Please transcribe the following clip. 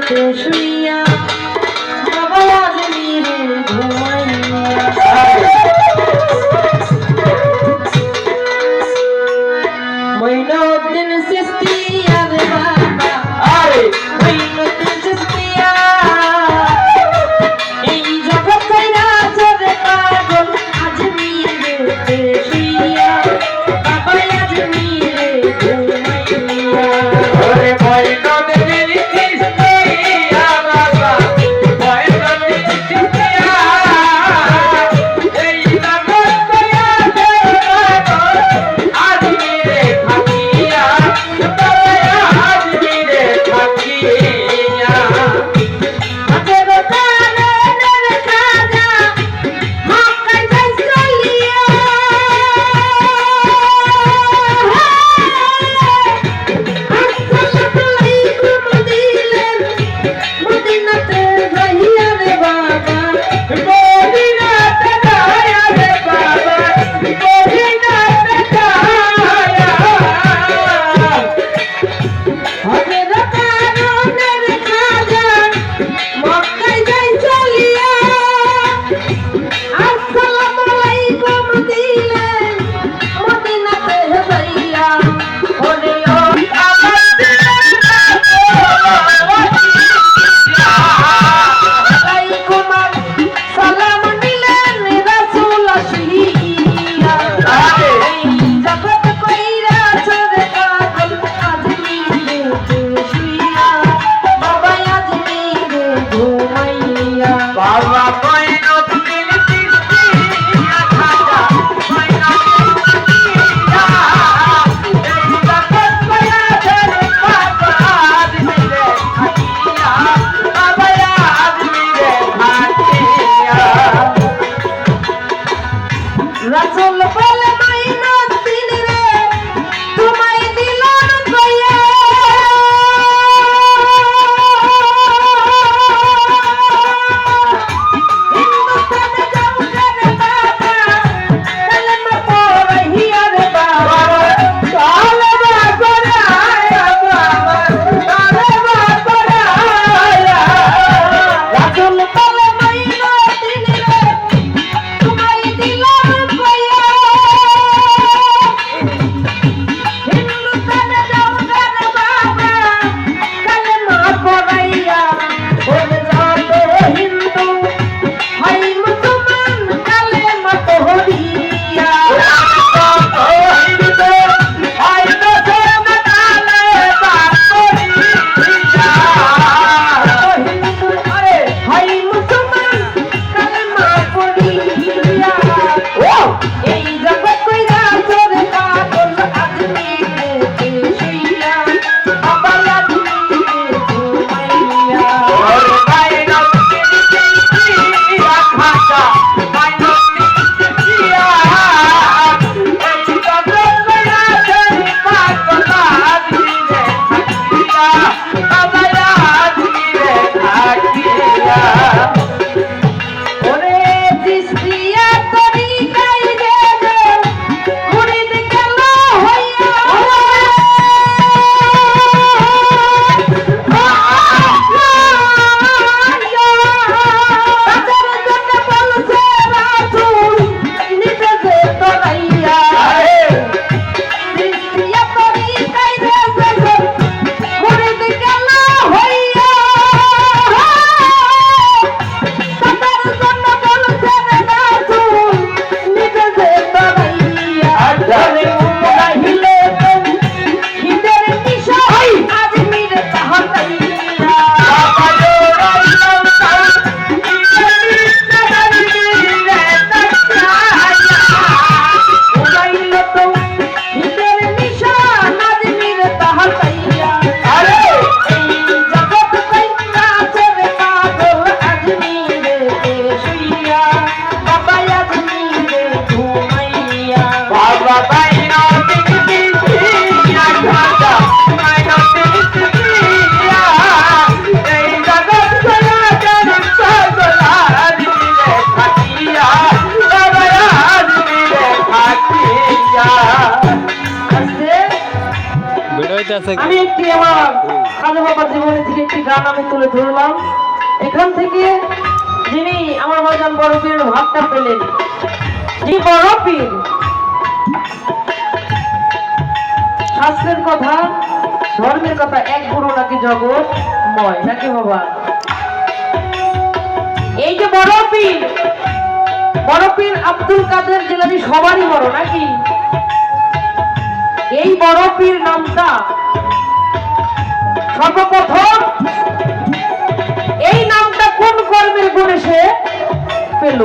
তে শুইয়া বাবা আজমিরে ঘুমাইয়া মঈনুদ্দিন চিশতিয়া রে বাবা আরে মঈনুদ্দিন চিশতিয়া এই জগৎ কইরা চলে পাগল আজমিরে তে শুইয়া বাবা আজমিরে ঘুমাইয়া ওরে মঈনুদ্দিন চিশতিয়া বাবা মঈনুদ্দিন চিশতিয়া এই জগৎ কইরা চলে পাগল আজমিরে থাকিয়া বাবা আজমিরে থাকিয়া আজের কানে রে খাজা মক্কা যাইছলিয়া আসসালামু আলাইকুম দিলেন মদিনাতে যাইয়া রে বাবা মদিনাতে যায়া রে বাবা মদিনাতে যায়া আজের কানে রে খাজা মক্কা যাইছলিয়া আসসালামু আলাইকুম দিলেন মদিনাতে যাইয়া ওরে ও আলাইকুম সালাম দিলেন রাসূল আসিয়া এই জগৎ কইরা চলে পাগল আজমিরে শুইয়া বাবা আজমিরে ঘুমাইয়া বাবা মঈনুদ্দিন চিশতিয়া খাজা মঈনুদ্দিন চিশতিয়া এই জগৎ কইরা চলে পাগল আজমিরে থাকিয়া বাবা আজমিরে থাকিয়া রাসূল বলে মঈনুদ্দিন রে তোমায় দিলাম কইয়া হিন্দুস্তানে যাও রে বাবা কালেমা পড়িয়া রে বাবা কালেমা পড়ায়া বাবা কালেমা পড়ায়া রাসূল বলে মঈনুদ্দিন রে তোমায় দিলাম কইয়া হিন্দুস্তানে যাও রে বাবা কালেমা পড়াইয়া ওরে যাবে হিন্দু হাই মুসলমান কালেমা পড়িয়া হিন্দু হাই মুসলমান কালেমা পড়িয়া এই জগৎ কইরা চলে পাগল আজমিরে শুইয়া বাবা আজমিরে ঘুমাইয়া ওরে চিশতিয়া তরিকাই গেলে মুরিদ গেল হইয়া তাদের জন্য বলছে রাসূল নিতে যে তোরাইয়া চিশতিয়া তরিকাই গেলে মুরিদ গেল হইয়া তাদের জন্য বলছে রাসূল নিতে যে তোরাইয়া উড়াইলে হিদের নিশাই আজমিরে তাহাতাইয়া উড়াইলে তো হিদের নিশান আজমিরে তাহাতাইয়া এই জগৎ কইরা চলে পাগল আজমিরে শুইয়া বাবা আজমিরে ঘুমাইয়া বাবা মঈনুদ্দিন চিশতিয়া খাজা মঈনুদ্দিন চিশতিয়া এই জগৎ কইরা চলে পাগল আজমিরে থাকিয়া বাবা আজমিরে থাকিয়া আছে ভিডিওতে আছে আমি একটি আমার খাজা বাবার জীবনী থেকে একটি গান আমি তুলে ধরলাম। এখান থেকে যিনি আমার ভাইজান বড় পীরের ভাবটা পেলেন, যে বড় পীর শাস্ত্রের কথা ধর্মের কথা এক গুরু নাকি জগৎময় নাকি বাবা। এই যে বড় পীর আব্দুল কাদের জিলানী সবারই বড় নাকি। এই বড় পীর নামটা সর্বপ্রথম এই নামটা কোন কর্মের গুণে সে পেল?